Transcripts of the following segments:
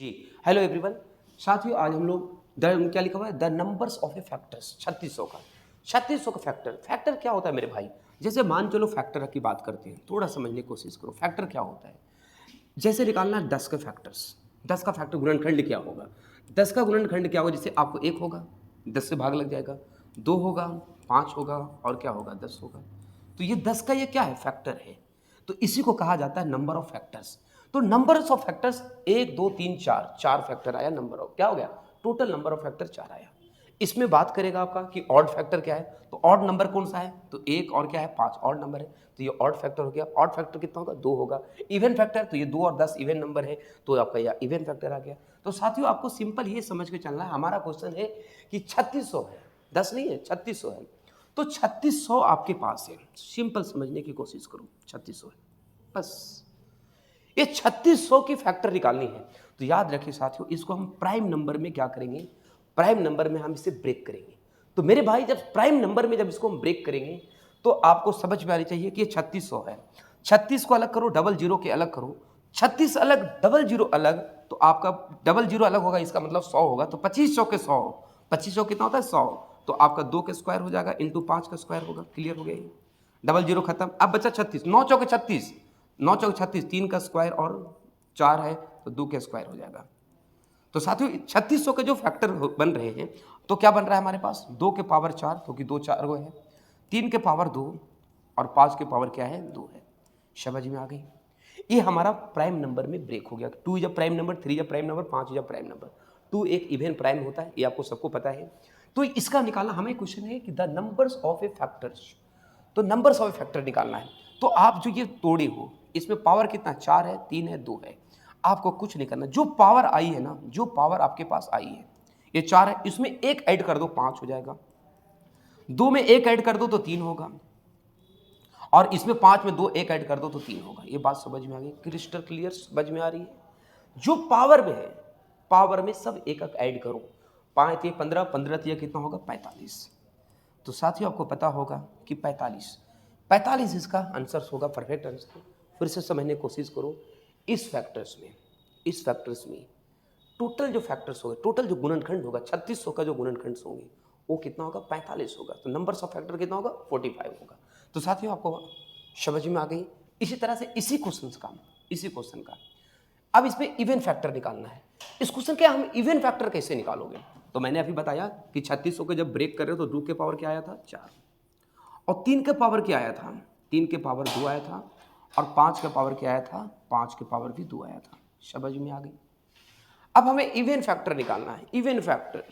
जी, hello everyone. साथियों, आज हम लोग क्या लिखा हुआ है, the numbers of A factors 3600 का 3600 का फैक्टर। फैक्टर क्या होता है मेरे भाई? जैसे मान चलो फैक्टर की बात करते हैं, थोड़ा समझने की कोशिश करो फैक्टर क्या होता है। जैसे निकालना है 10 के फैक्टर्स, 10 का फैक्टर गुणनखंड क्या होगा, 10 का गुणनखंड क्या होगा। जैसे आपको 1 होगा, 10 से भाग लग जाएगा, 2 होगा, 5 होगा और क्या होगा 10 होगा। तो ये 10 का ये क्या है, फैक्टर है। तो इसी को कहा जाता है नंबर ऑफ फैक्टर्स। तो नंबर्स ऑफ फैक्टर्स 1 2 3 4, 4 फैक्टर आया, नंबर ऑफ क्या हो गया, टोटल नंबर ऑफ फैक्टर 4 आया। इसमें बात करेगा आपका कि ऑड फैक्टर क्या है, तो ऑड नंबर कौन सा है, तो 1 और क्या है 5, ऑड नंबर है, तो ये ऑड फैक्टर हो गया। ऑड फैक्टर कितना होगा, 2 होगा। इवन फैक्टर, तो ये 2 और 10 इवन नंबर है, तो आपका यह इवन फैक्टर आ गया। तो साथियों, आपको सिंपल ये समझ के चलना है, हमारा क्वेश्चन है कि 3600 है, 10 नहीं है, 3600 है। तो 3600 आपके पास है, सिंपल समझने की कोशिश करो, 3600 है बस। ये 3600 की फैक्टर निकालनी है। तो याद रखिए साथियों, इसको हम प्राइम नंबर में क्या करेंगे, प्राइम नंबर में हम इसे ब्रेक करेंगे। तो मेरे भाई, जब प्राइम नंबर में जब इसको हम ब्रेक करेंगे तो आपको समझ में आनी चाहिए कि ये 3600 है। 36 को अलग करो, डबल जीरो के अलग करो, 36 अलग डबल जीरो अलग, तो आपका डबल जीरो अलग होगा, इसका मतलब 100 होगा। तो 2500 के 100, 2500 कितना होता है 100, तो आपका 2 के स्क्वायर हो जाएगा इंटू 5 का स्क्वायर होगा। क्लियर हो गया ये, डबल जीरो खत्म। अब बचा 36, 9 चौके 36, 9 चौके 36, 3 का स्क्वायर और 4 है तो 2 के स्क्वायर हो जाएगा। तो साथियों, 3600 के जो फैक्टर बन रहे हैं, तो क्या बन रहा है हमारे पास, 2 के पावर 4, क्योंकि 2 4 गो है, 3 के पावर 2 और 5 के पावर क्या है 2 है। समझ में आ गई? ये हमारा प्राइम नंबर में ब्रेक हो गया। 2 जब प्राइम नंबर, 3 जब प्राइम नंबर, 5 जब प्राइम नंबर। 2 एक इवन प्राइम होता है, ये आपको सबको पता है। तो इसका निकालना हमें क्वेश्चन है कि the numbers of A factors, तो नंबर्स ऑफ ए फैक्टर निकालना है। तो आप जो ये तोड़े हो, इसमें पावर कितना, 4 है, 3 है, 2 है। आपको कुछ नहीं करना, जो पावर आई है ना, जो पावर आपके पास आई है, ये 4 है, इसमें एक ऐड कर दो 5 हो जाएगा, 2 में एक ऐड कर दो तो 3 होगा, और इसमें 5 में 2 एक ऐड कर दो तो 3 होगा। ये बात समझ में आ गई, क्रिस्टल क्लियर समझ में आ रही है। जो पावर में है, पावर में सब एक एक ऐड करो, 5 ये 15, 15 ये कितना होगा 45। तो साथियों, आपको पता होगा कि 45 इसका आंसर होगा, परफेक्ट आंसर। फिर से समझने की कोशिश करो। इस फैक्टर्स में टोटल जो फैक्टर्स होंगे, टोटल जो गुणनखंड होगा, 3600 का जो गुणनखंड होंगे, वो कितना होगा 45 होगा। तो नंबर्स ऑफ फैक्टर कितना होगा 45 होगा। तो साथियों, आपको समझ में आ गई। इसी तरह से इसी क्वेश्चन का अब इसमें इवन फैक्टर निकालना है। इस क्वेश्चन के हम इवन फैक्टर कैसे निकालोगे, तो मैंने अभी बताया कि 3600 के जब ब्रेक कर रहे हो तो 2 के पावर क्या आया था 4, और 3 के पावर क्या आया था, 3 के पावर 2 आया था, और 5 के पावर क्या आया था, 5 के पावर भी 2 आया था। समझ में आ गई। अब हमें इवन फैक्टर निकालना है। इवन फैक्टर,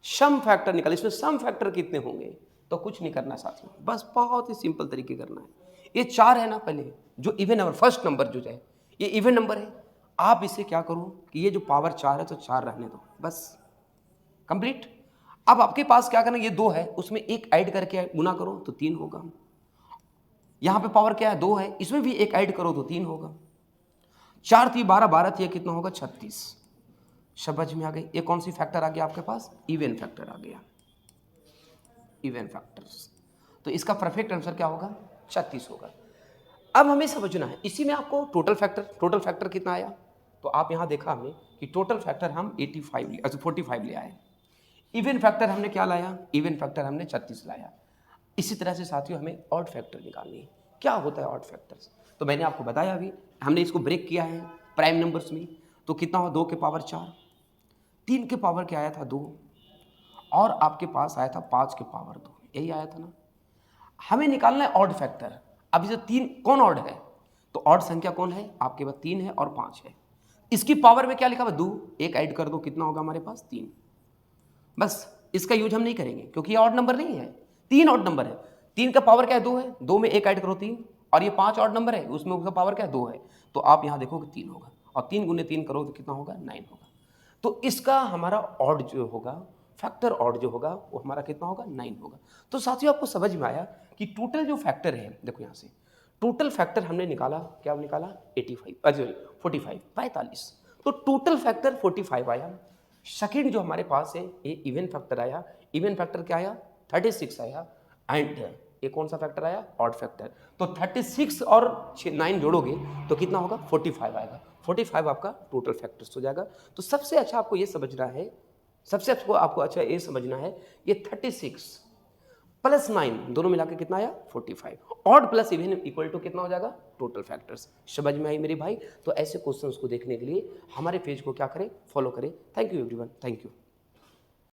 सम फैक्टर निकाल, इसमें सम फैक्टर कितने होंगे, तो कुछ नहीं करना साथियों, बस बहुत ही सिंपल तरीके करना है। ये 4 है ना, पहले जो इवन नंबर, फर्स्ट नंबर जो है ये इवन नंबर है। आप इसे क्या करो कि ये जो पावर 4 है तो 4 रहने दो, बस कंप्लीट। अब आपके पास क्या करना, ये 2 है, उसमें एक ऐड करके गुना करो तो 3 होगा। यहां पे पावर क्या है 2 है, इसमें भी एक ऐड करो तो 3 होगा। 4 थी 12, 12 थी कितना होगा 36। समझ में आ गई। ये कौन सी फैक्टर आ गया आपके पास, इवन फैक्टर आ गया, इवन फैक्टर्स। तो इसका परफेक्ट आंसर क्या होगा 36 होगा। अब हमें समझना है, इसी में आपको टोटल फैक्टर कितना आया, तो आप यहां देखा हमने कि टोटल फैक्टर हम 45 ले आए। इवन फैक्टर हमने क्या लाया, इवन फैक्टर हमने 36 लाया। इसी तरह से साथियों, हमें ऑड फैक्टर निकालनी है। क्या होता है ऑड फैक्टर्स, तो मैंने आपको बताया अभी, हमने इसको ब्रेक किया है प्राइम नंबर्स में। तो कितना हुआ 2 के पावर 4, 3 के पावर क्या आया था 2, और आपके पास आया था 5 के पावर 2, यही आया था ना। हमें निकालना है ऑड फैक्टर। अब इसे 3 कौन ऑड है, तो ऑड संख्या कौन है आपके पास, 3 है और 5 है। इसकी पावर में क्या लिखा हुआ 2, एक ऐड कर दो कितना होगा हमारे पास 3। बस इसका यूज हम नहीं करेंगे क्योंकि ये ऑड नंबर नहीं है, 3 ऑड नंबर है। 3 का पावर क्या है 2 है, 2 में एक ऐड करो 3, और ये 5 ऑड नंबर है, उसमें उसका पावर क्या है 2 है। तो आप यहां देखो कि 3 होगा, और 3 गुने 3 करो तो कितना होगा 9 होगा। तो इसका हमारा ऑड जो होगा, फैक्टर ऑड जो होगा, वो हमारा कितना होगा 9 होगा। तो साथियों, आपको समझ में आया कि टोटल जो फैक्टर है, देखो यहाँ से टोटल फैक्टर हमने निकाला, क्या निकाला 45। तो टोटल फैक्टर 45 आया। सेकेंड जो हमारे पास है ये इवन फैक्टर आया, इवन फैक्टर क्या आया 36 आया, एंड ये कौन सा फैक्टर आया? Odd factor. तो 36 और 9 जोड़ोगे तो कितना होगा? 45 आएगा। 45 आपका टोटल फैक्टर्स हो जाएगा। तो सबसे अच्छा आपको ये समझना है, सबसे आपको अच्छा ये समझना है, ये 36 प्लस 9 दोनों मिला के कितना आया? 45। Odd plus even equal to कितना हो जाएगा? Total factors. समझ में आई मेरे भाई? तो ऐसे क्वेश्चंस को देखने के लिए हमारे पेज को क्या करें? फॉलो करें। Thank you everyone, thank you.